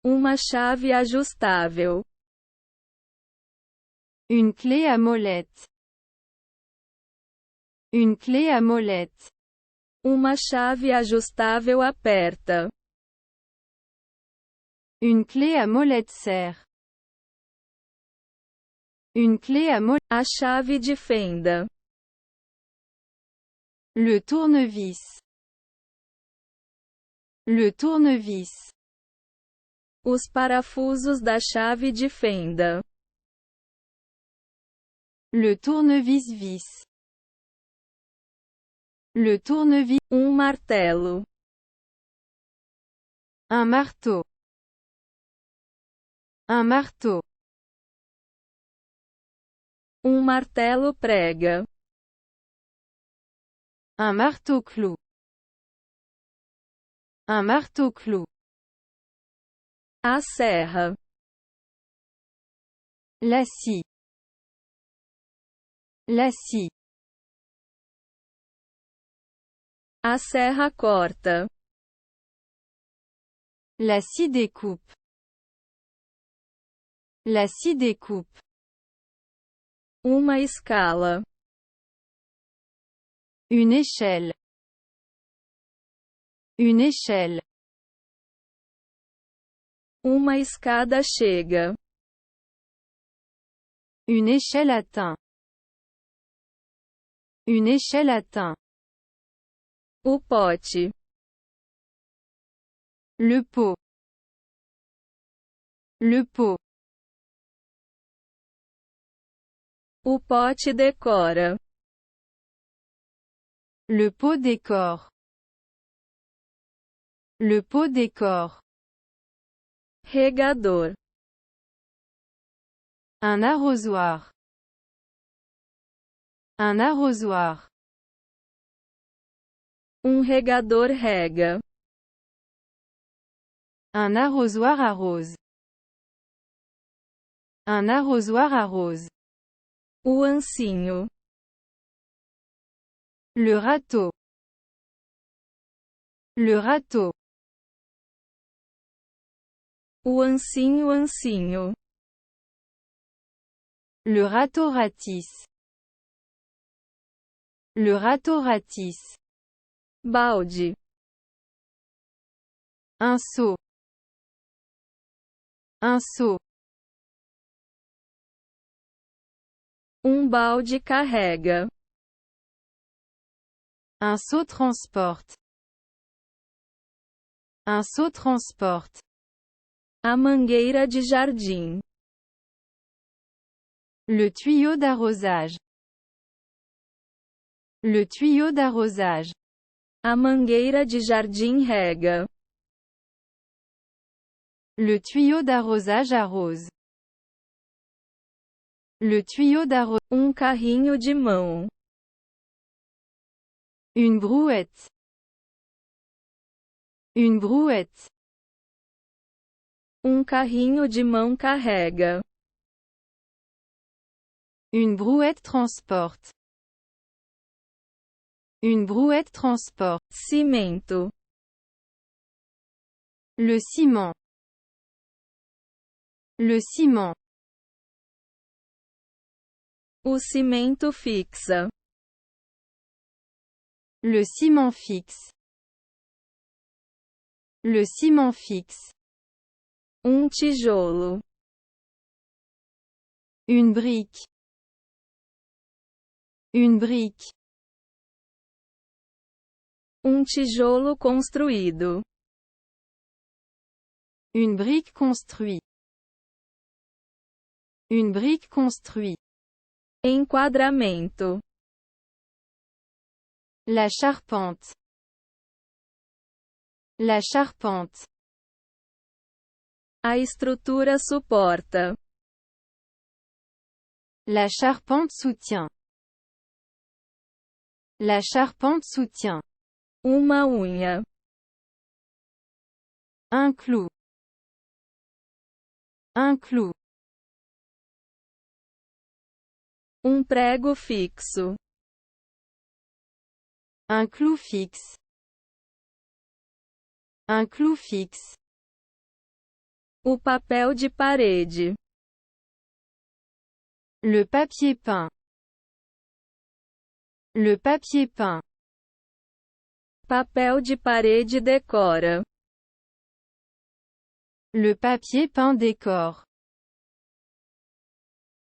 Uma chave ajustável. Une clé à molette. Une clé à molette. Uma chave ajustável aperta. Une clé à molette serre. Une clé à molette. A chave de fenda. Le tournevis. Le tournevis. Os parafusos da chave de fenda. Le tournevis vis. Le tournevis. Martelo. Un marteau. Un marteau. Martelo prega. Un marteau clou. Un marteau clou. A serra. La scie. La scie. A serra corta. La scie découpe. La scie découpe. Uma escala. Une échelle. Une échelle. Uma escada chega. Une échelle atteint. Une échelle atteint. O pote. Le pot. Le pot. O pote decora. Le pot décore. Le pot décore. Regador. Un arrosoir. Un arrosoir. Regador rega. Un arrosoir arrose. Un arrosoir arrose. O ancinho. Le râteau. Le râteau. O ancinho. Le râteau ratisse. Le râteau ratisse. Balde. Un seau. Un seau. Balde carrega. Un seau transporte. Un seau transporte. A mangueira de jardim. Le tuyau d'arrosage. Le tuyau d'arrosage. A mangueira de jardim rega. Le tuyau d'arrosage arrose. Le tuyau d'arrosage. Carrinho de mão. Une brouette. Une brouette. Carrinho de mão carrega. Une brouette transporte. Une brouette transporte. Cimento. Le ciment. Le ciment. O cimento fixa. Le ciment fixe. Le ciment fixe. Tijolo. Une brique. Une brique. Tijolo construído. Une brique construite. Une brique construite. Enquadramento. La charpente. La charpente. A estrutura suporta. La charpente soutient. La charpente soutient. Uma unha. Un clou. Un clou. Prego fixo. Un clou fixe. Un clou fixe. O papel de parede. Le papier peint. Le papier peint. Papel de parede decora. Le papier peint décore.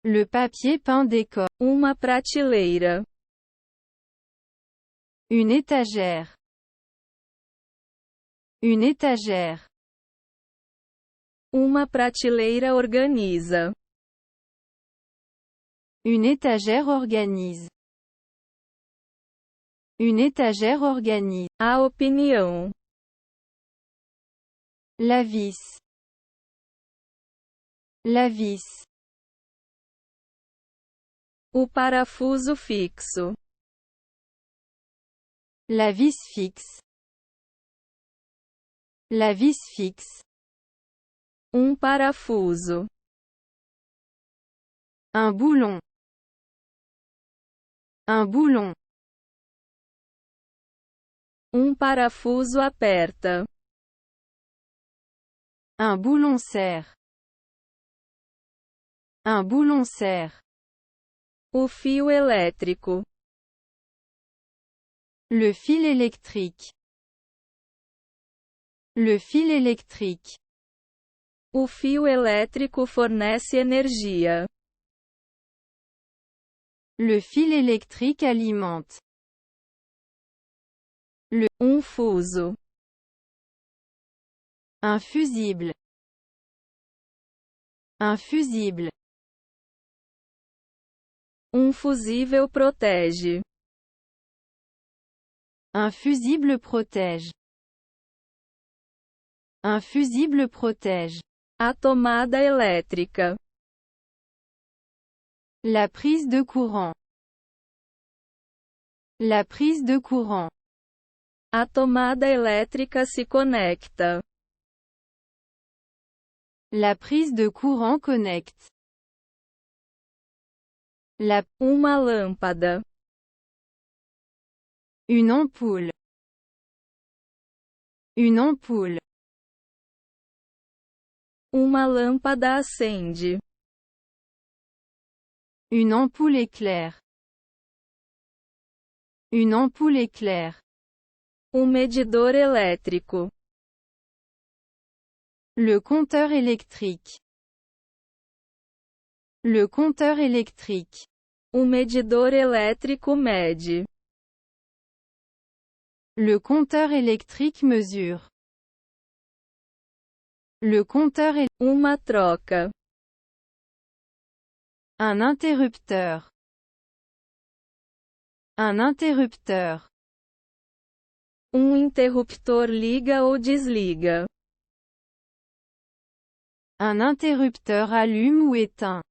Le papier peint décore. Uma prateleira. Une étagère. Une étagère. Uma prateleira organiza. Une étagère organise. Une étagère organise. A opinião. La vis. La vis. O parafuso fixo. La vis fixe. La vis fixe. Parafuso. Un boulon. Un boulon. Parafuso aperta. Un boulon serre. Un boulon serre. O fio elétrico. Le fil électrique. Le fil électrique. O fio elétrico fornece energia. Le fil électrique alimente. Fuso. Un fusible. Un fusible. Fusível protege. Un fusible protège. Un fusible protège. A tomada elétrica. La prise de courant. La prise de courant. A tomada elétrica se conecta. La prise de courant connecte. Uma lâmpada. Une ampoule. Une ampoule. Uma lâmpada acende. Une ampoule éclaire. Une ampoule éclaire. Medidor elétrico. Le compteur électrique. Le compteur électrique. Medidor elétrico mede. Le compteur électrique mesure. Le compteur est Uma troca. un interrupteur. Un interrupteur. Interruptor liga ou desliga. Un interrupteur allume ou éteint.